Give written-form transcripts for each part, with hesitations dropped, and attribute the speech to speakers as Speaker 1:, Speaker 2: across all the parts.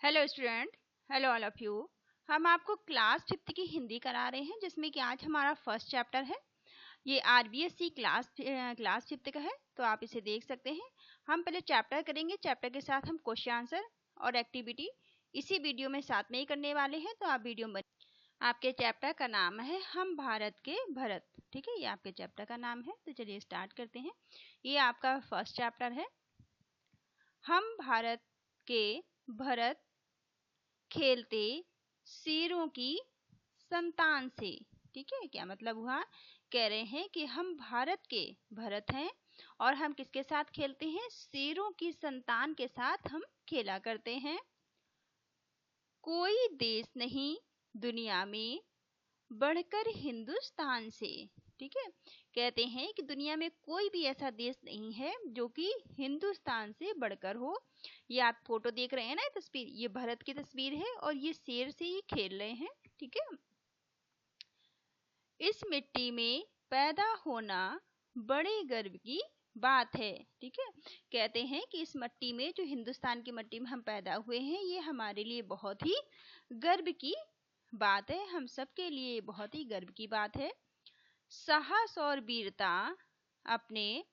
Speaker 1: Hello student, hello all of you. हम आपको class 5th की हिंदी करा रहे हैं, जिसमें कि आज हमारा फर्स्ट चैप्टर है। ये आरबीएससी क्लास 5th का है, तो आप इसे देख सकते हैं। हम पहले चैप्टर करेंगे, चैप्टर के साथ हम क्वेश्चन आंसर और एक्टिविटी इसी वीडियो में साथ में ही करने वाले हैं। तो आप वीडियो में आपके चैप्टर का नाम है हम भारत के भरत। ठीक है, ये आपके चैप्टर का नाम है। तो चलिए स्टार्ट करते हैं। ये आपका फर्स्ट चैप्टर है, हम भारत के भरत खेलते शेरों की संतान से। ठीक है, क्या मतलब हुआ? कह रहे हैं कि हम भारत के भरत हैं और हम किसके साथ खेलते हैं? शेरों की संतान के साथ हम खेला करते हैं। कोई देश नहीं दुनिया में बढ़कर हिंदुस्तान से। ठीक है, कहते हैं कि दुनिया में कोई भी ऐसा देश नहीं है जो कि हिंदुस्तान से बढ़कर हो। ये आप फोटो देख रहे हैं ना, तस्वीर, ये भारत की तस्वीर है और ये शेर से ही खेल रहे हैं। ठीक है, इस मिट्टी में पैदा होना बड़े गर्व की बात है। ठीक है, कहते हैं कि इस मिट्टी में, जो हिंदुस्तान की मिट्टी में हम पैदा हुए हैं, ये हमारे लिए बहुत ही गर्व की बात है। हम सबके लिए बहुत ही गर्व की बात है। साहस और वीरता अपने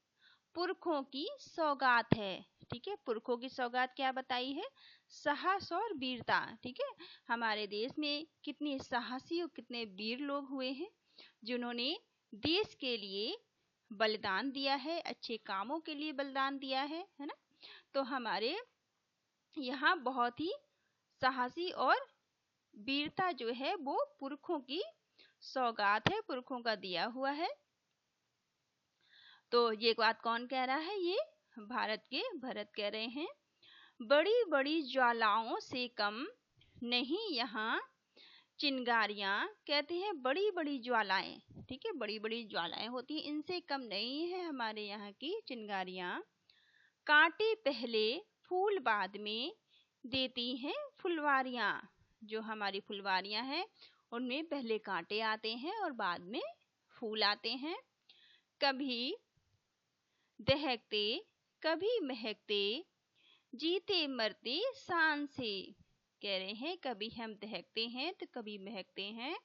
Speaker 1: पुरखों की सौगात है। ठीक है, पुरखों की सौगात क्या बताई है? साहस और वीरता। ठीक है, हमारे देश में कितने साहसी और कितने वीर लोग हुए हैं जिन्होंने देश के लिए बलिदान दिया है, अच्छे कामों के लिए बलिदान दिया है ना। तो हमारे यहाँ बहुत ही साहसी और वीरता जो है वो पुरखों की सौगात है, पुरखों का दिया हुआ है। तो ये बात कौन कह रहा है? ये भारत के भरत कह रहे हैं। बड़ी बड़ी ज्वालाओं से कम नहीं यहाँ चिंगारियां। कहते हैं बड़ी बड़ी ज्वालाएं, ठीक है, बड़ी बड़ी ज्वालाएं होती हैं, इनसे कम नहीं है हमारे यहाँ की चिंगारियां। कांटे पहले फूल बाद में देती हैं फुलवारियां। जो हमारी फुलवारियां हैं उनमें पहले कांटे आते हैं और बाद में फूल आते हैं। कभी दहकते कभी महकते जीते मरते शान से। कह रहे हैं कभी हम दहकते हैं तो कभी महकते हैं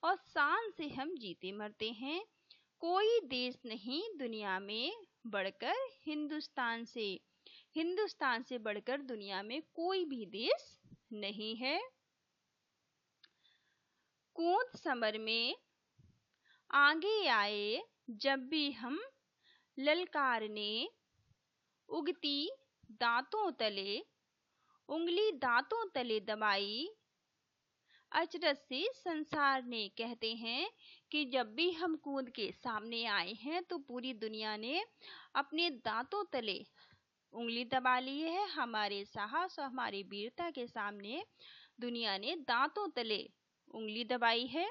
Speaker 1: और शान से हम जीते मरते हैं। कोई देश नहीं दुनिया में बढ़कर हिंदुस्तान से। हिंदुस्तान से बढ़कर दुनिया में कोई भी देश नहीं है। कूद समर में आगे आए जब भी हम ललकारने। उगती दांतों तले उंगली दांतों तले दबाई अचरज से संसार ने। कहते हैं कि जब भी हम कूद के सामने आए हैं तो पूरी दुनिया ने अपने दांतों तले उंगली दबा ली है। हमारे साहस और हमारी वीरता के सामने दुनिया ने दांतों तले उंगली दबाई है।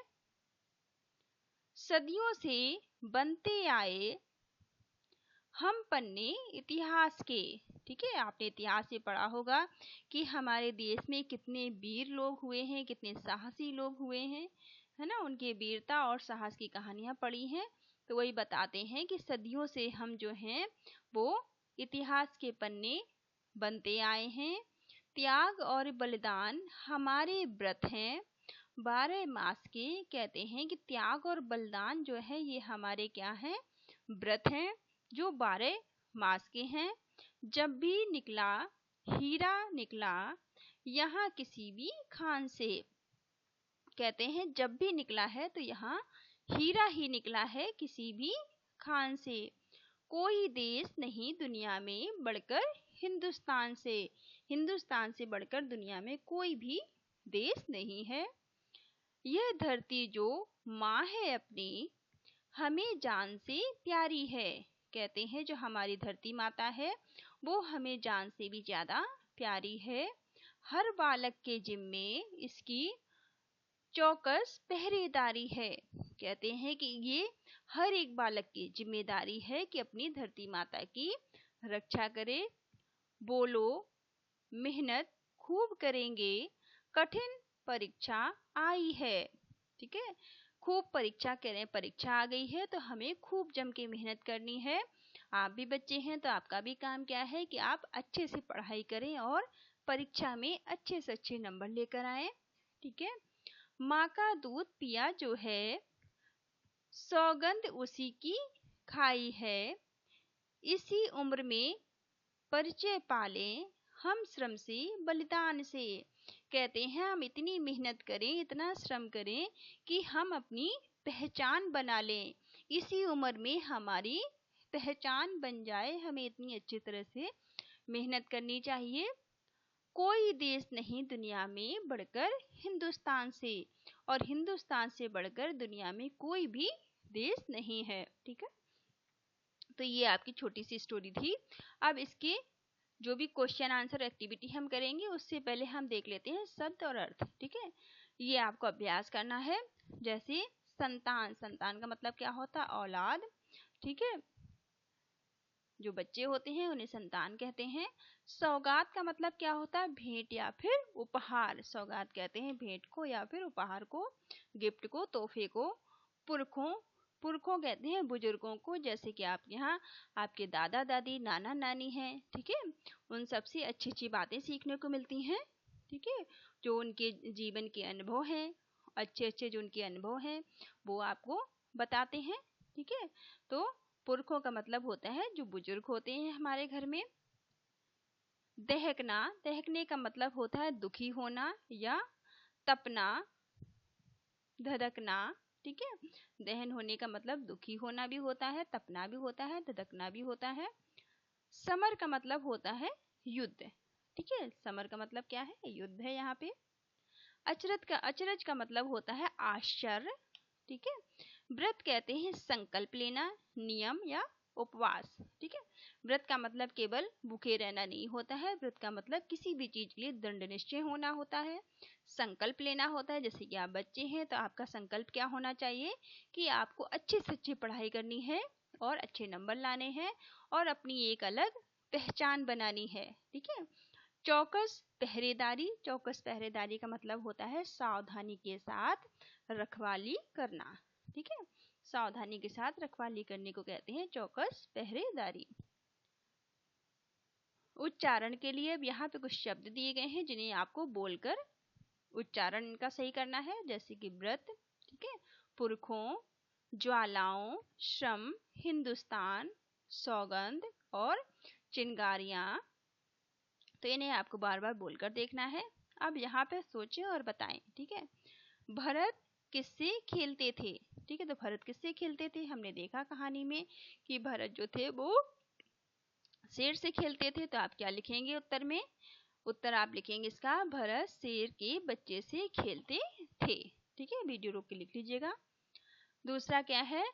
Speaker 1: सदियों से बनते आए हम पन्ने इतिहास के। ठीक है, आपने इतिहास से पढ़ा होगा कि हमारे देश में कितने वीर लोग हुए हैं, कितने साहसी लोग हुए हैं, है ना। उनके वीरता और साहस की कहानियां पढ़ी हैं। तो वही बताते हैं कि सदियों से हम जो हैं वो इतिहास के पन्ने बनते आए हैं। त्याग और बलिदान हमारे व्रत हैं 12 मास के। कहते हैं कि त्याग और बलिदान जो है ये हमारे क्या है? व्रत हैं जो 12 मास के हैं। जब भी निकला हीरा निकला यहाँ किसी भी खान से। कहते हैं जब भी निकला है तो यहाँ हीरा ही निकला है किसी भी खान से। कोई देश नहीं दुनिया में बढ़कर हिंदुस्तान से। हिंदुस्तान से बढ़कर दुनिया में कोई भी देश नहीं है। यह धरती जो माँ है अपनी हमें जान से प्यारी है। कहते हैं जो हमारी धरती माता है वो हमें जान से भी ज्यादा प्यारी है। हर बालक के जिम्मे इसकी चौकस पहरेदारी है। कहते हैं कि ये हर एक बालक की जिम्मेदारी है कि अपनी धरती माता की रक्षा करे। बोलो मेहनत खूब करेंगे कठिन परीक्षा आई है। ठीक है, खूब परीक्षा करें, परीक्षा आ गई है तो हमें खूब जम के मेहनत करनी है। आप भी बच्चे हैं तो आपका भी काम क्या है कि आप अच्छे से पढ़ाई करें और परीक्षा में अच्छे से अच्छे नंबर लेकर आए। ठीक है। माँ का दूध पिया जो है, सौगंध उसी की खाई है। इसी उम्र में परिचय पाले, हम श्रम से बलिदान से। कहते हैं हम इतनी मेहनत करें, इतना श्रम करें कि हम अपनी पहचान बना लें। इसी उम्र में हमारी पहचान बन जाए, हमें इतनी अच्छी तरह से मेहनत करनी चाहिए। कोई देश नहीं दुनिया में बढ़कर हिंदुस्तान से, और हिंदुस्तान से बढ़कर दुनिया में कोई भी देश नहीं है। ठीक है। तो ये आपकी छोटी सी स्टोरी थी। अब इसके जो भी क्वेश्चन आंसर एक्टिविटी हम करेंगे उससे पहले हम देख लेते हैं शब्द और अर्थ। ठीक है। ये आपको अभ्यास करना है। जैसे संतान, संतान का मतलब क्या होता है? औलाद। ठीक है। जो बच्चे होते हैं उन्हें संतान कहते हैं। सौगात का मतलब क्या होता है? भेंट या फिर उपहार। सौगात कहते हैं भेंट को या फिर उपहार को, गिफ्ट को, तोहफे को। पुरखों, पुरखों कहते हैं बुजुर्गों को, जैसे कि आप यहाँ आपके दादा दादी, नाना नानी हैं। ठीक है। उन सबसे अच्छी अच्छी बातें सीखने को मिलती हैं। ठीक है। जो उनके जीवन के अनुभव हैं, अच्छे अच्छे जो उनके अनुभव हैं वो आपको बताते हैं। ठीक है। तो पुरखों का मतलब होता है जो बुजुर्ग होते हैं हमारे घर में। दहकना, दहकने का मतलब होता है दुखी होना या तपना, धधकना। ठीक है। दहन होने का मतलब दुखी होना भी होता है, तपना भी होता है, धधकना भी होता है। समर का मतलब होता है युद्ध। ठीक है। समर का मतलब क्या है? युद्ध है यहाँ पे। अचरज का मतलब होता है आश्चर्य। ठीक है। व्रत कहते हैं संकल्प लेना, नियम या उपवास। ठीक है। व्रत का मतलब केवल भूखे रहना नहीं होता है। व्रत का मतलब किसी भी चीज के लिए दृढ़ निश्चय होना होता है, संकल्प लेना होता है। जैसे कि आप बच्चे हैं तो आपका संकल्प क्या होना चाहिए कि आपको अच्छी से अच्छी पढ़ाई करनी है और अच्छे नंबर लाने हैं और अपनी एक अलग पहचान बनानी है। ठीक है। चौकस पहरेदारी, चौकस पहरेदारी का मतलब होता है सावधानी के साथ रखवाली करना। ठीक है। सावधानी के साथ रखवाली करने को कहते हैं चौकस पहरेदारी। उच्चारण के लिए अब यहाँ पे कुछ शब्द दिए गए हैं जिन्हें आपको बोलकर उच्चारण इनका सही करना है। जैसे कि व्रत, ठीक है, पुरखों, ज्वालाओं, श्रम, हिंदुस्तान, सौगंध और चिंगारियां। तो इन्हें आपको बार बार बोलकर देखना है। अब यहाँ पे सोचें और बताएं। ठीक है। भरत किससे खेलते थे? ठीक है। तो भरत किससे खेलते थे? हमने देखा कहानी में कि भरत जो थे वो शेर से खेलते थे। तो आप क्या लिखेंगे उत्तर में? उत्तर आप लिखेंगे इसका, भरत शेर के बच्चे से खेलते थे। ठीक है। वीडियो रोक के लिख लीजिएगा। दूसरा क्या है?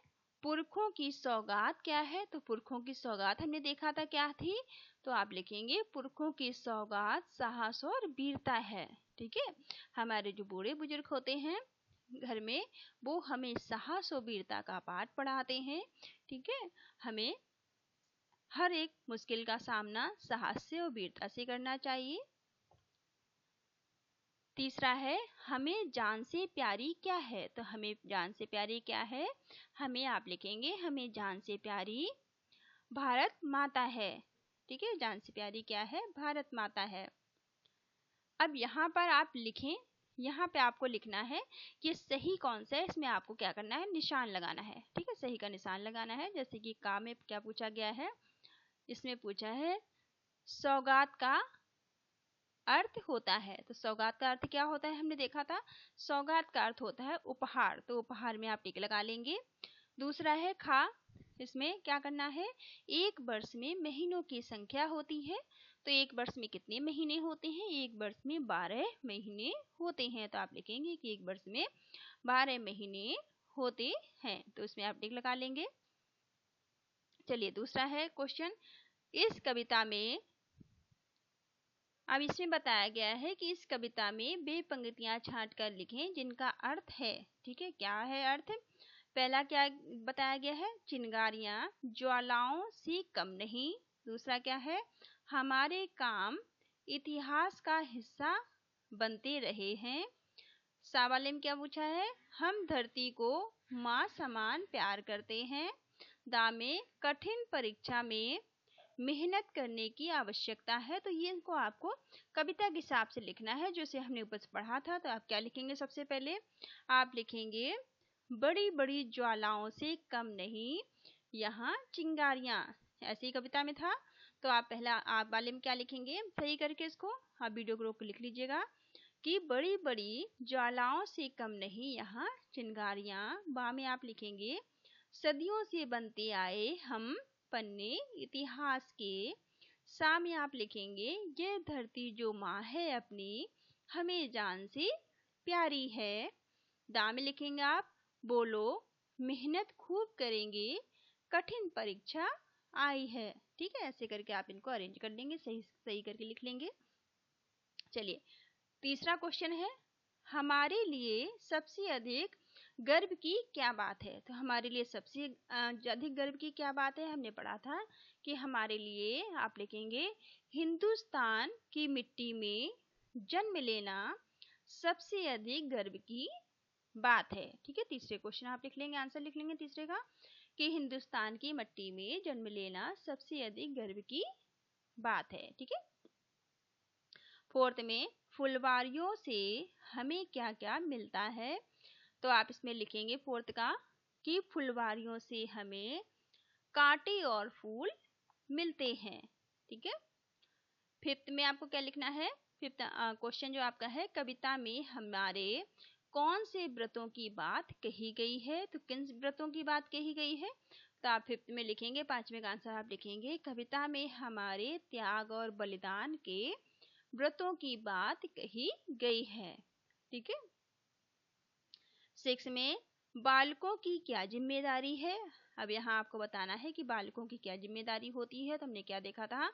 Speaker 1: पुरखों की सौगात क्या है? तो पुरखों की सौगात हमने देखा था क्या थी। तो आप लिखेंगे पुरखों की सौगात साहस और वीरता है। ठीक है। हमारे जो बूढ़े बुजुर्ग होते हैं घर में वो हमें साहस और वीरता का पाठ पढ़ाते हैं। ठीक है। हमें हर एक मुश्किल का सामना साहस से और वीरता से करना चाहिए। तीसरा है हमें जान से प्यारी क्या है? तो हमें जान से प्यारी क्या है? हमें आप लिखेंगे हमें जान से प्यारी भारत माता है। ठीक है। जान से प्यारी क्या है? भारत माता है। अब यहाँ पर आप लिखें, यहाँ पे आपको लिखना है कि सही कौन सा है। इसमें आपको क्या करना है? निशान लगाना है। ठीक है। सही का निशान लगाना है। जैसे कि का में क्या पूछा गया है? इसमें पूछा है सौगात का अर्थ होता है। तो सौगात का अर्थ क्या होता है? हमने देखा था सौगात का अर्थ होता है उपहार। तो उपहार में आप टिक लगा लेंगे। दूसरा है खा, इसमें क्या करना है? एक वर्ष में महीनों की संख्या होती है। तो एक वर्ष में कितने महीने होते हैं? एक वर्ष में 12 महीने होते हैं। तो आप लिखेंगे कि एक वर्ष में 12 महीने होते हैं। तो इसमें आप टिक लगा लेंगे। चलिए दूसरा है क्वेश्चन, इस कविता में अब इसमें बताया गया है कि इस कविता में वे पंक्तियां छांट कर लिखें जिनका अर्थ है। ठीक है। क्या है अर्थ? पहला क्या बताया गया है? चिंगारियां ज्वालाओं से कम नहीं। दूसरा क्या है? हमारे काम इतिहास का हिस्सा बनते रहे हैं। सा वाले में क्या पूछा है? हम धरती को माँ समान प्यार करते हैं। दा में कठिन परीक्षा में मेहनत करने की आवश्यकता है। तो ये इनको आपको कविता के हिसाब से लिखना है, जैसे हमने ऊपर पढ़ा था। तो आप क्या लिखेंगे? सबसे पहले आप लिखेंगे बड़ी बड़ी ज्वालाओं से कम नहीं यहाँ चिंगारियां। ऐसी कविता में था। तो आप पहला आप वाले में क्या लिखेंगे सही करके इसको आप वीडियो को रोक के लिख लीजिएगा कि बड़ी बड़ी ज्वालाओं से कम नहीं यहाँ चिंगारियां। बा में आप लिखेंगे सदियों से बनते आए हम पन्ने इतिहास के। सा में आप लिखेंगे ये धरती जो माँ है अपनी हमें जान से प्यारी है। दा में लिखेंगे आप बोलो मेहनत खूब करेंगे कठिन परीक्षा आई है। ठीक है, ऐसे करके आप इनको अरेंज कर लेंगे, सही सही करके लिख लेंगे। चलिए तीसरा क्वेश्चन है हमारे लिए सबसे अधिक गर्व की क्या बात है। तो हमारे लिए सबसे अधिक गर्व की क्या बात है, हमने पढ़ा था कि हमारे लिए आप लिखेंगे हिंदुस्तान की मिट्टी में जन्म लेना सबसे अधिक गर्व की बात है। ठीक है, तीसरे क्वेश्चन आप लिख लेंगे, आंसर लिख लेंगे तीसरे का कि हिंदुस्तान की मिट्टी में जन्म लेना सबसे अधिक गर्व की बात है। ठीक है, फोर्थ में फुलवारियों से हमें क्या क्या मिलता है। तो आप इसमें लिखेंगे फोर्थ का कि फुलवारियों से हमें कांटे और फूल मिलते हैं। ठीक है, फिफ्थ में आपको क्या लिखना है, फिफ्थ क्वेश्चन जो आपका है कविता में हमारे कौन से व्रतों की बात कही गई है। तो किन व्रतों की बात कही गई है। तो आप फिफ्थ में लिखेंगे, पांचवें का आंसर आप लिखेंगे कविता में हमारे त्याग और बलिदान के व्रतों की बात कही गई है। ठीक है, सिक्स में बालकों की क्या जिम्मेदारी है। अब यहाँ आपको बताना है कि बालकों की क्या जिम्मेदारी होती है। तो हमने क्या देखा था,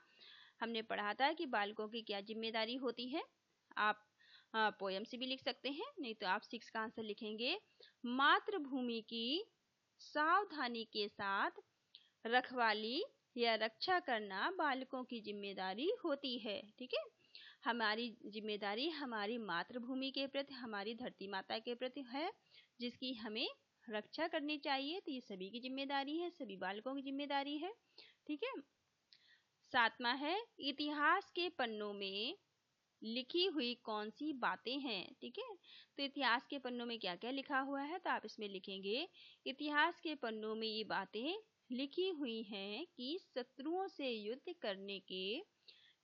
Speaker 1: हमने पढ़ा था कि बालकों की क्या जिम्मेदारी होती है। आप पोयम से भी लिख सकते हैं, नहीं तो आप सिक्स का आंसर लिखेंगे मातृभूमि की सावधानी के साथ रखवाली या रक्षा करना बालकों की जिम्मेदारी होती है। ठीक है, हमारी जिम्मेदारी हमारी मातृभूमि के प्रति, हमारी धरती माता के प्रति है, जिसकी हमें रक्षा करनी चाहिए। तो ये सभी की जिम्मेदारी है, सभी बालकों की जिम्मेदारी है। ठीक है, सातवां है इतिहास के पन्नों में लिखी हुई कौन सी बातें हैं। ठीक है, तो इतिहास के पन्नों में क्या क्या लिखा हुआ है। तो आप इसमें लिखेंगे इतिहास के पन्नों में ये बातें लिखी हुई हैं कि शत्रुओं से युद्ध करने के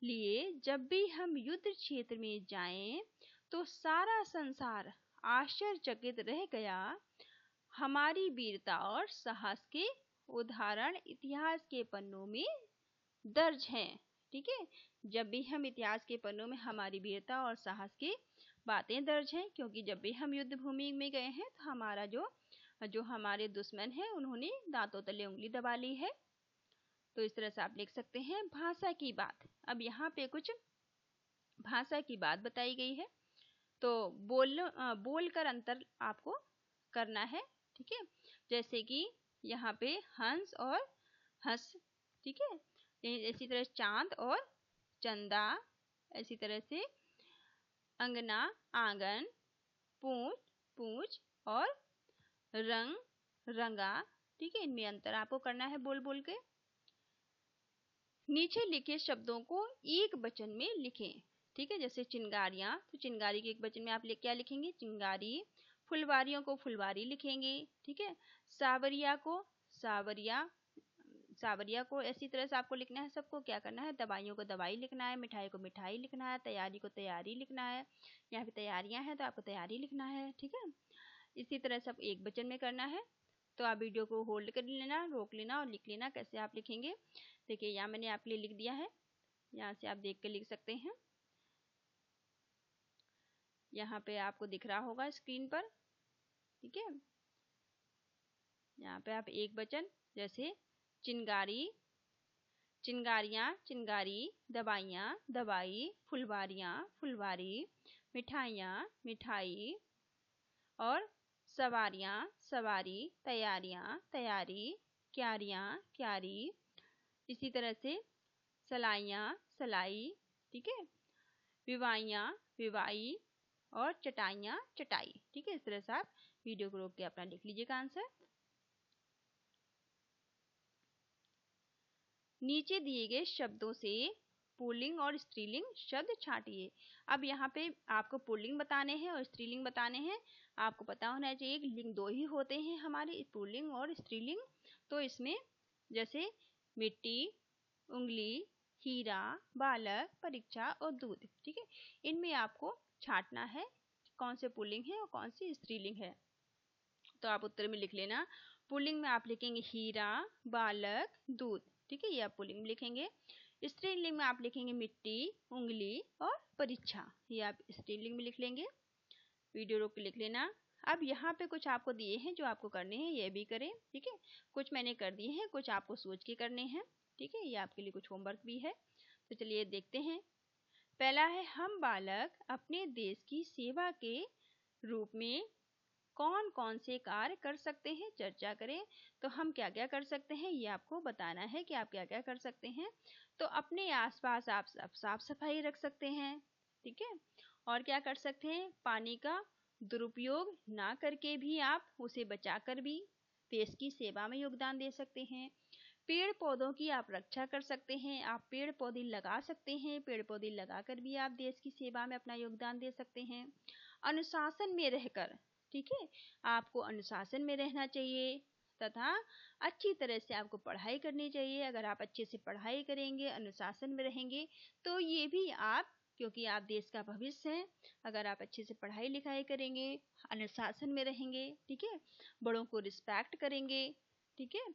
Speaker 1: लिए जब भी हम युद्ध क्षेत्र में जाएं तो सारा संसार आश्चर्यचकित रह गया। हमारी वीरता और साहस के उदाहरण इतिहास के पन्नों में दर्ज हैं। ठीक है, जब भी हम इतिहास के पन्नों में हमारी वीरता और साहस की बातें दर्ज हैं, क्योंकि जब भी हम युद्ध भूमि में गए हैं तो हमारा जो हमारे दुश्मन है उन्होंने दांतों तले उंगली दबा ली है। तो इस तरह से आप लिख सकते हैं भाषा की बात। अब यहाँ पे कुछ भाषा की बात बताई गई है, तो बोल कर अंतर आपको करना है। ठीक है, जैसे कि यहाँ पे हंस और हंस। ठीक है, इसी तरह चांद और चंदा, इसी तरह से अंगना आंगन, पूछ पूछ और रंग रंगा। ठीक है, इनमें अंतर आपको करना है बोल बोल के। नीचे लिखे शब्दों को एक वचन में लिखें। ठीक है, जैसे चिंगारियां, तो चिंगारी के एक वचन में आप क्या लिखेंगे चिंगारी। फुलवारियों को फुलवारी लिखेंगे। ठीक है, सावरिया को सावरिया, सावरिया को इसी तरह से आपको लिखना है। सबको क्या करना है, दवाइयों को दवाई लिखना है, मिठाई को मिठाई लिखना है, तैयारी को तैयारी लिखना है। यहाँ पे तैयारियां हैं तो आपको तैयारी लिखना है। ठीक है, इसी तरह सब एक वचन में करना है। तो आप वीडियो को होल्ड कर लेना, रोक लेना और लिख लेना कैसे आप लिखेंगे। देखिए यहाँ मैंने आपके लिए लिख दिया है, यहाँ से आप देख कर लिख सकते हैं। यहाँ पे आपको दिख रहा होगा स्क्रीन पर। ठीक है, यहाँ पे आप एक वचन जैसे चिंगारी चिंगारियाँ चिंगारी, दवाइयाँ दवाई, फुलवारियाँ फुलवारी, मिठाइयाँ मिठाई और सवारियाँ सवारी, तैयारियाँ तैयारी, क्यारियाँ क्यारी, इसी तरह से सलाइयाँ सलाई। ठीक है, विवाइयाँ विवाई और चटाइयाँ चटाई। ठीक है, इस तरह से आप वीडियो को रोक के अपना लिख लीजिएगा आंसर। नीचे दिए गए शब्दों से पुल्लिंग और स्त्रीलिंग शब्द छांटिए। अब यहाँ पे आपको पुल्लिंग बताने हैं और स्त्रीलिंग बताने हैं। आपको पता होना चाहिए कि लिंग दो ही होते हैं हमारे, पुल्लिंग और स्त्रीलिंग। तो इसमें जैसे मिट्टी, उंगली, हीरा, बालक, परीक्षा और दूध, ठीक है, इनमें आपको छांटना है कौन से पुल्लिंग है और कौन सी स्त्रीलिंग है। तो आप उत्तर में लिख लेना। पुल्लिंग में आप लिखेंगे हीरा, बालक, दूध, ठीक है, ये आप पुल्लिंग में लिखेंगे। स्त्रीलिंग में आप लिखेंगे मिट्टी, उंगली और परीक्षा, ये आप स्त्रीलिंग में लिख लेंगे। वीडियो रोक के लिख लेना। अब यहाँ पे कुछ आपको दिए हैं जो आपको करने हैं, ये भी करें, ठीक है। कुछ मैंने कर दिए हैं, कुछ आपको सोच के करने हैं, ठीक है। ये आपके लिए कुछ होमवर्क भी है, तो चलिए देखते हैं। पहला है, हम बालक अपने देश की सेवा के रूप में कौन कौन से कार्य कर सकते हैं, चर्चा करें। तो हम क्या क्या कर सकते हैं ये आपको बताना है कि आप क्या क्या कर सकते हैं। तो अपने आसपास आप साफ सफाई रख सकते हैं, ठीक है। और क्या कर सकते हैं, पानी का दुरुपयोग ना करके भी आप उसे बचाकर भी देश की सेवा में योगदान दे सकते हैं। पेड़ पौधों की आप रक्षा कर सकते हैं, आप पेड़ पौधे लगा सकते हैं, पेड़ पौधे लगाकर भी आप देश की सेवा में अपना योगदान दे सकते हैं। अनुशासन में रहकर, ठीक है, आपको अनुशासन में रहना चाहिए तथा अच्छी तरह से आपको पढ़ाई करनी चाहिए। अगर आप अच्छे से पढ़ाई करेंगे, अनुशासन में रहेंगे, तो ये भी आप, क्योंकि आप देश का भविष्य हैं, अगर आप अच्छे से पढ़ाई लिखाई करेंगे, अनुशासन में रहेंगे, ठीक है, बड़ों को रिस्पेक्ट करेंगे, ठीक है,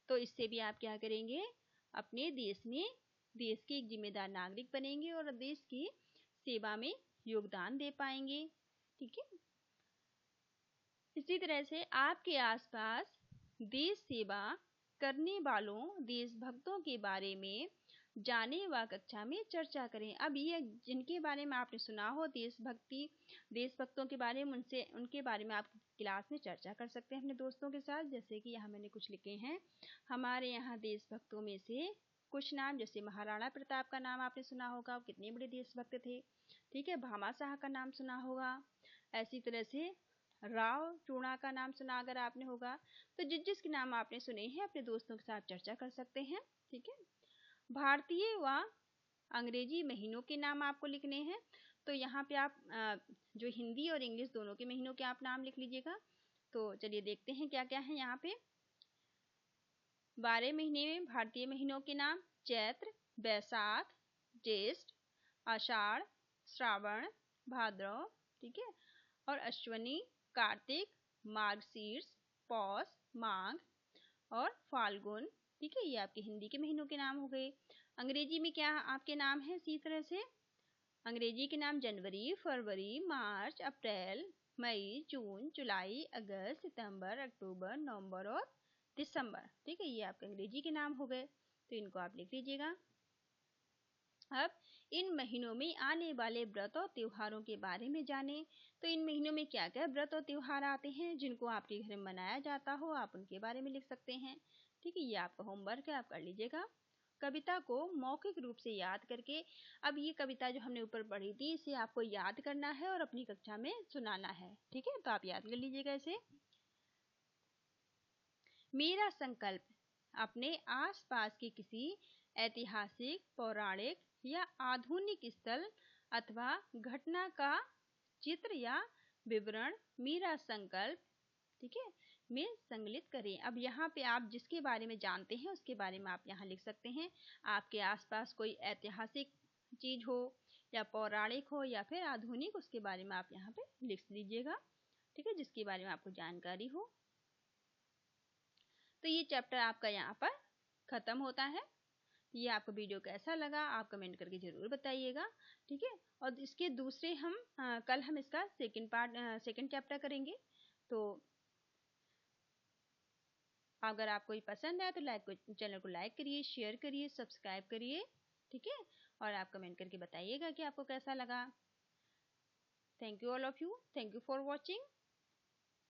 Speaker 1: तो इससे भी आप क्या करेंगे, अपने देश में देश के एक जिम्मेदार नागरिक बनेंगे और देश की सेवा में योगदान दे पाएंगे, ठीक है। इसी तरह से आपके आसपास देश सेवा करने वालों देशभक्तों के बारे में जाने व कक्षा में चर्चा करें। अब ये जिनके बारे में आपने सुना हो देशभक्तों के बारे में, उनके बारे में आप क्लास में चर्चा कर सकते हैं अपने दोस्तों के साथ। जैसे कि यहाँ मैंने कुछ लिखे हैं, हमारे यहाँ देशभक्तों में से कुछ नाम, जैसे महाराणा प्रताप का नाम आपने सुना होगा, वो कितने बड़े देशभक्त थे, ठीक है। भामाशाह का नाम सुना होगा। ऐसी तरह से राव चूड़ा का नाम सुना अगर आपने होगा। तो जिसके नाम आपने सुने हैं अपने दोस्तों के साथ चर्चा कर सकते हैं, ठीक है। भारतीय व अंग्रेजी महीनों के नाम आपको लिखने हैं। तो यहाँ पे आप जो हिंदी और इंग्लिश दोनों के महीनों के आप नाम लिख लीजिएगा। तो चलिए देखते हैं क्या क्या है यहाँ पे। 12 महीने में भारतीय महीनों के नाम, चैत्र, बैसाख, ज्येष्ठ, आषाढ़, श्रावण, भाद्रव, ठीक है, और अश्विनी, कार्तिक, मार्गशीर्ष, पौष, माघ और फाल्गुन, ठीक है, ये आपके हिंदी के महीनों के नाम हो गए। अंग्रेजी में क्या आपके नाम है इसी तरह से, अंग्रेजी के नाम जनवरी, फरवरी, मार्च, अप्रैल, मई, जून, जुलाई, अगस्त, सितंबर, अक्टूबर, नवंबर और दिसंबर, ठीक है, ये आपके अंग्रेजी के नाम हो गए। तो इनको आप लिख लीजिएगा। अब इन महीनों में आने वाले व्रत और त्योहारों के बारे में जानें। तो इन महीनों में क्या क्या व्रत और त्योहार आते हैं जिनको आपके घर में मनाया जाता हो, आप उनके बारे में लिख सकते हैं, ठीक है। ये आपका होमवर्क है, आप कर लीजिएगा। कविता को मौखिक रूप से याद करके, अब ये कविता जो हमने ऊपर पढ़ी थी इसे आपको याद करना है और अपनी कक्षा में सुनाना है, ठीक है। तो आप याद कर लीजिएगा इसे। मेरा संकल्प, अपने आसपास के किसी ऐतिहासिक, पौराणिक या आधुनिक स्थल अथवा घटना का चित्र या विवरण मेरा संकल्प, ठीक है, में संकलित करें। अब यहाँ पे आप जिसके बारे में जानते हैं उसके बारे में आप यहाँ लिख सकते हैं। आपके आसपास कोई ऐतिहासिक चीज हो या पौराणिक हो या फिर आधुनिक, उसके बारे में आप यहाँ पे लिख लीजिएगा, ठीक है, जिसके बारे में आपको जानकारी हो। तो ये चैप्टर आपका यहाँ पर खत्म होता है। ये आपको वीडियो कैसा लगा आप कमेंट करके ज़रूर बताइएगा, ठीक है। और इसके दूसरे कल हम इसका सेकंड चैप्टर करेंगे। तो अगर आपको ये पसंद है तो चैनल को लाइक करिए, शेयर करिए, सब्सक्राइब करिए, ठीक है। और आप कमेंट करके बताइएगा कि आपको कैसा लगा। Thank you all of you, thank you for watching.